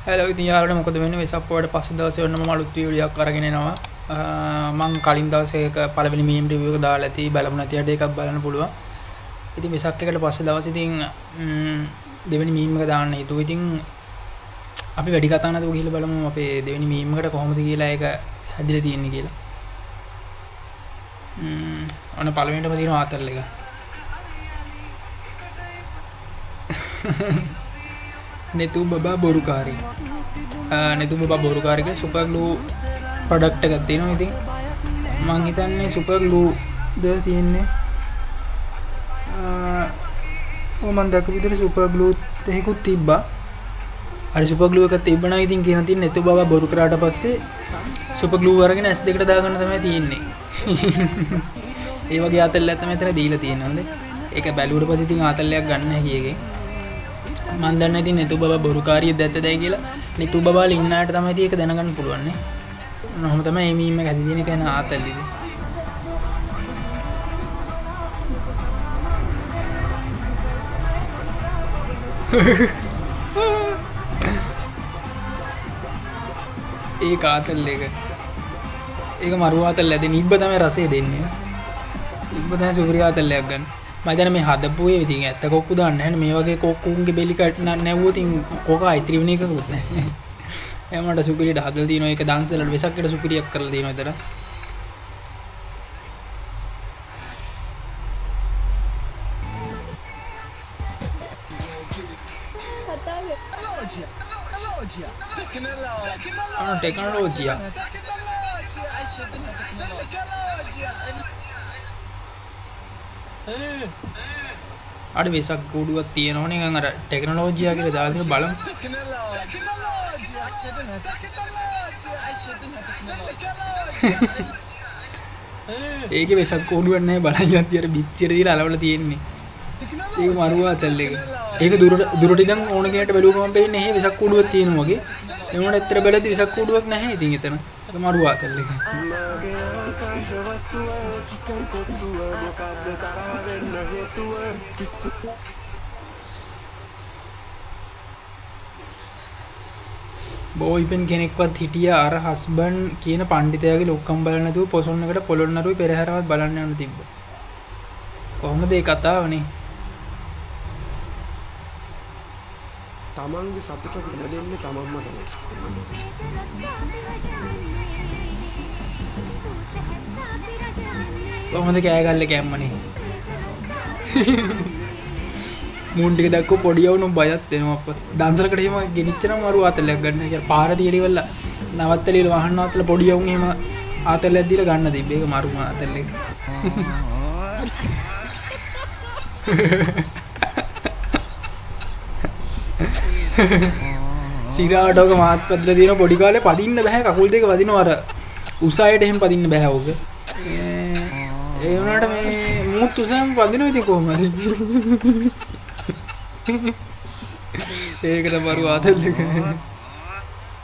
Hello ඉතින් යාළුවනේ මොකද වෙන්නේ වෙසක් පොයට පස්සේ දවසේ ඔන්න මම අලුත් වීඩියෝ එකක් අරගෙන එනවා. මම කලින් දවසේ එක පළවෙනි මීම් රිවිව් එක දාලා ඇති බලමු නැති අඩ එකක් බලන්න පුළුවන්. ඉතින් වෙසක් එකට පස්සේ දවසේ ඉතින් දෙවෙනි මීම් එක දාන්න හිතුවා. ඉතින් අපි වැඩි කතා නැතුව ගිහලා බලමු අපේ දෙවෙනි මීම් එකට කොහොමද කියලා ඒක හැදිලා තියෙන්නේ කියලා. ඔන්න පළවෙනිටම තියෙනවා ආතල් එක. नेतु बाबा बोरुकारी नेतु बाबा बोरुकारी के सुपर ग्लू प्रोडक्ट එකක් තියෙනවා. ඉතින් මං හිතන්නේ සුපර් ග්ලූ ද තියෙන්නේ මම දැක්ක විදිහට සුපර් ග්ලූ එකකුත් තිබ්බා. අර සුපර් ග්ලූ එකක් තිබ්බනා ඉතින් කියන තියෙන नेतु बाबा බොරු කරාට පස්සේ සුපර් ග්ලූ අරගෙන S2 කට දාගන්න තමයි තියෙන්නේ. ඒ වගේ ආතල්ලයක් තමයි මෙතන දීලා තියෙන්නේ. හොඳේ. ඒක බැලුවට පස්සේ ඉතින් ආතල්ලයක් ගන්න හැකි එකෙන් මන් දන්නේ ඉතින් नेतु बाबा බොරුකාරිය දැත්තදයි කියලා. नेतु बाबा ලින්නාට තමයි ඉතින් ඒක දැනගන්න පුළුවන් නේ. ඔන්නෝම තමයි මේ මීම් එක හැදි දෙන එක න ආතල් ඉතින්. ඒක ආතල් එක. ඒක මරු ආතල් ඇද නිබ්බ තමයි රසය දෙන්නේ. නිබ්බ තමයි සුපිරි ආතල්යක් ගන්න. මම දැන් මේ හදපු ඒ ඉතින් ඇත්ත කොක්කු දාන්න නැහැ. මේ වගේ කොක්කුන්ගේ බෙලි කට් නැවුවොත් ඉතින් කොක අයිත්‍රි වෙන එකකුත් නැහැ. එයාමට සුපිරියට හදලා තියෙනවා. ඒක දාන්සලට වෙසක්කට සුපිරියක් කරලා තියෙනවා එතන. ටෙක්නොලොජිය අඩ වෙසක් කූඩුවක් තියෙනවනේ නිකන් අර ටෙක්නොලොජියා කියලා දාලා තියෙන බලමු. ඒකේ වෙසක් කූඩුවක් නැහැ බලන් යද්දි අර බිත්තියට දීලා අලවලා තියෙන්නේ. ඒක මරුවා තැල් එක. ඒක දුරට ඉඳන් ඕන කෙනෙක්ට බැලුවම පේන්නේ එහෙ වෙසක් කූඩුවක් තියෙනවා වගේ. ඒ වුණාට ඇත්තට බැලද්දි වෙසක් කූඩුවක් නැහැ ඉතින් එතන. ඒක මරුවා තැල් එක. බෝයිපෙන් කෙනෙක්වත් හිටියා අර හස්බන්ඩ් කියන පණ්ඩිතයාගේ ලොක්කම් බලන්න නැතුව පොසොන් එකට පොළොන්නරුයි පෙරහැරවත් බලන්න යන්න තිබ්බා. කොහොමද ඒ කතාවනේ? තමන්ගේ සතුටට දෙන්නේ තමන්ම තමයි. කොහොමද කෑගල්ල කැම්මනේ? මූන් ටික දැක්කෝ පොඩි යවුණු බයත් වෙනවා අප්පා. දන්සලකට එහෙම ගෙනිච්චනම් මරු ආතලයක් ගන්න. ඒ කියන්නේ පාර තියලිවල නවත්තලිවල වහන්න නවත්තලා පොඩි යවුන් එහෙම ආතලයක් දීලා ගන්න තිබ්බ. ඒක මරු ආතලෙක්. සිරාටෝක මාත් පැදලා තියෙන පොඩි කාලේ පදින්න බෑ. කකුල් දෙක වදිනවා අර උසායට එහෙම පදින්න බෑ ඕක. ඒ වුණාට මේ මුත් උසම පදිනවා ඉතින් කොහොම හරි. ඒකට බරු ආතල් එක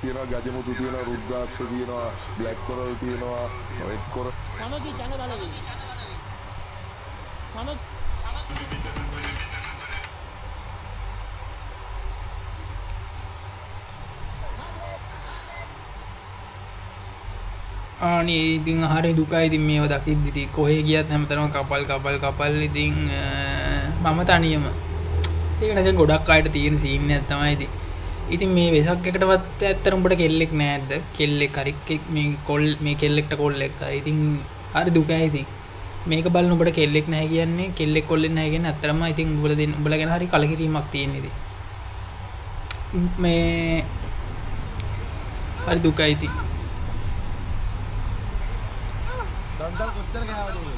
තියෙනවා. ගජමුතු තියෙනවා, රුද්‍රාක්ෂ තියෙනවා, බ්ලැක් කොරල් තියෙනවා, රෙඩ් කොරල්. සමගි ජන බලවේගය. අනේ ඉතින් හරි දුකයි ඉතින් මේව දකිද්දි ඉතින් කොහේ ගියත් හැමතැනම කපල් ඉතින් මම තනියම. ඒක නේද ගොඩක් අයට තියෙන සීන් එකක් තමයි ඉතින් මේ වෙසක් එකටවත් ඇත්තට උඹට කෙල්ලෙක් නෑද්ද? කෙල්ලෙක් හරි මේ කෙල්ලෙක්ට කොල්ලෙක් හරි ඉතින් හරි දුකයි ඉතින්. මේක බලන උඹට කෙල්ලෙක් නැහැ කියන්නේ කෙල්ලෙක් කොල්ලෙක් නැහැ කියන්නේ ඇත්තටම ඉතින් උඹලා ගැන හරි කලකිරීමක් තියෙන ඉතින්. මේ හරි දුකයි ඉතින්. දන්සල් කොච්චර ගාවද ඔය?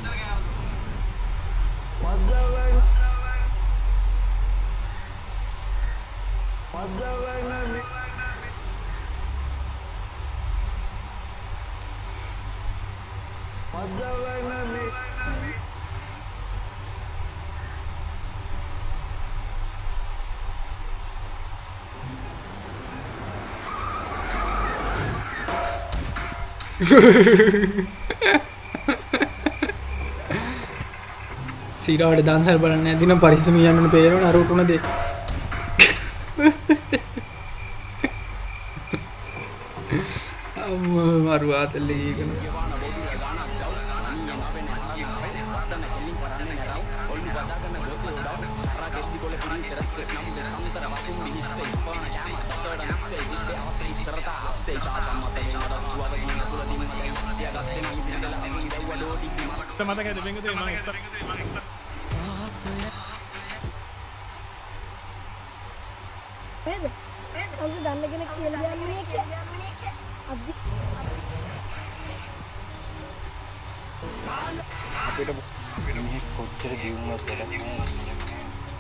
සිරාවට දන්සල් බලන්න ඇදින පරිස්සම යන්න පේරවන අර උටුන දෙ මරු ආතල්ලේ කන මතකද බෙන්ගතේ මම නේද? කවුද දන්න කෙනෙක් කියලා කියන්නේ අද්දි මේ කොච්චර දියුණුවක් කරත් නෑ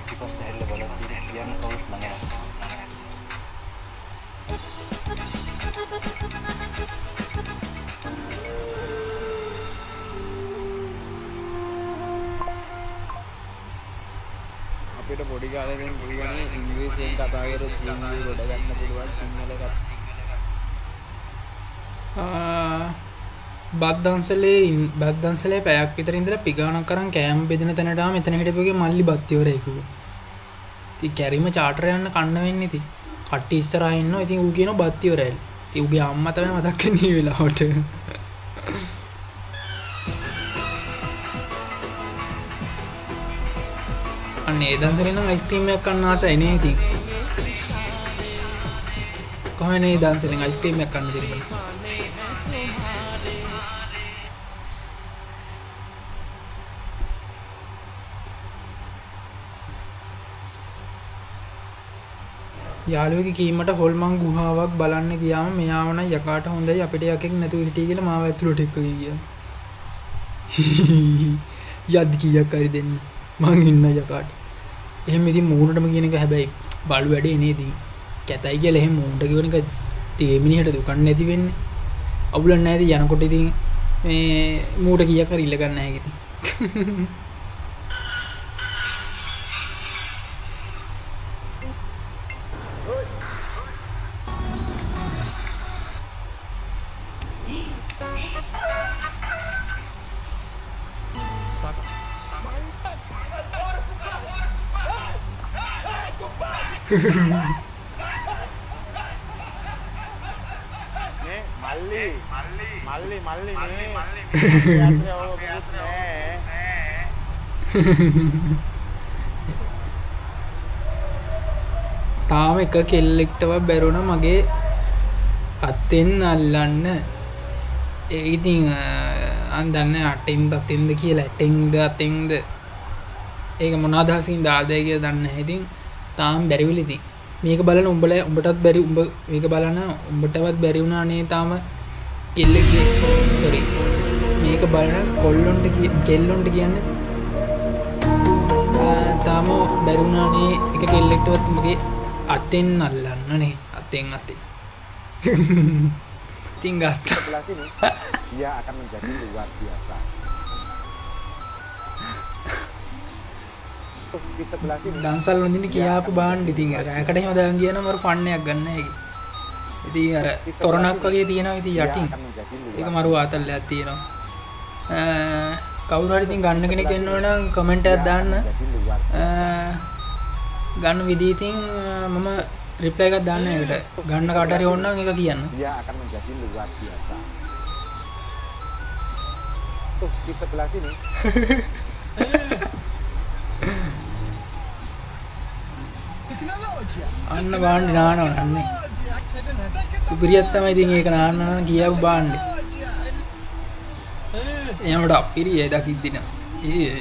පිටිපස්ස හැල්ල බලන් කියන්න කවුරුත් නැහැ. අපිට පොඩි කාලේ ඉඳන් පුළුවන් ඉංග්‍රීසියෙන් කතා කරලා ජීවිතේ ගොඩ ගන්න පුළුවන් සිංහල බද්දන්සලේ පැයක් විතර ඉඳලා පිගානක් කරන් කෑම බෙදෙන තැනට ආව මෙතන හිටපුවගේ මල්ලි බත්තිවරයෙක් කිව්වා. ඉතින් කැරිම චාටර් යන්න කන්න වෙන්නේ ඉතින්. කට්ටි ඉස්සරහා ඉන්නවා. ඉතින් ඌ කියනවා බත්තිවරයල්. ඉතින් ඌගේ අම්මා තමයි මතක් වෙන්නේ මේ වෙලාවට. අනේ දන්සලේ නම් අයිස්ක්‍රීම් එකක් කන්න ආසයි නේ ඉතින්. කොහොමද නේ දන්සලෙන් අයිස්ක්‍රීම් එකක් කන්න දෙන්නේ? යාළුවෙක් කීමට හොල්මන් ගුහාවක් බලන්න ගියාම මෙයාව නම් යකාට හොඳයි අපිට යකෙක් නැතුව හිටිය කියලා මාව ඇතුළට එක්ක ගියා. යද්දි කීයක් හරි දෙන්න. මං ඉන්න යකාට. එහෙම ඉතින් මූණටම කියන එක හැබැයි බලු වැඩේ නේදී. කැතයි කියලා එහෙම මූණට කියන එක තේ මිනිහට දුකක් නැති වෙන්නේ. අවුලක් නැති යනකොට ඉතින් මේ මූට කීයක් හරි ඉල්ල ගන්න නැහැ ඉතින්. නේ මල්ලි නේ තාම එක කෙල්ලෙක්ටවත් බැරුණ මගේ අත්තෙන් අල්ලන්න. ඒ ඉතින් අන්දන්න අටෙන්ද අතෙන්ද කියලා ඇටෙන්ද අතෙන්ද ඒක මොන අදහසින් දාද කියලා දන්නේ නැහැ. ඉතින් තාම බැරිවිල ඉතින් මේක බලන උඹටත් බැරි උඹ මේක බලන උඹටවත් බැරි වුණා නේ තාම කෙල්ලෙක්ගේ සෝරි මේක බලන කොල්ලොන්ට කෙල්ලොන්ට කියන්නේ තාම බැරි වුණා නේ එක කෙල්ලෙක්ටවත් මගේ අතෙන් අල්ලන්න නේ අතෙන් ඉතින් ගත්තා. Sebelah sini dia akan menjadi luar biasa. Di sebelah sini දන්සල් වලින් කියාපු බාන්න ඉතින් අර ඇකට එහෙම දාන් ගියා නම් අර ෆන් එකක් ගන්න හැකි. ඉතින් අර තොරණක් වගේ තියෙනවා ඉතින් යටින්. ඒක මරු ආතල්ලයක් තියෙනවා. කවුරු හරි ඉතින් ගන්න කෙනෙක් ඉන්නව නම් කමෙන්ට් එකක් දාන්න. ගන්න විදිහ ඉතින් මම රිප්ලයි එකක් දාන්න ඒකට. ගන්න කාට හරි ඕන නම් ඒක කියන්න. dia akan menjadi luar biasa. Tuh di sebelah sini අන්න බාන්නේ නානවා නන්නේ. සුපිරියක් තමයි ඉතින් ඒක නාන්න නම් කියාපු බාන්නේ. එයාට අපිරිය දකිද්දි නා. ඒ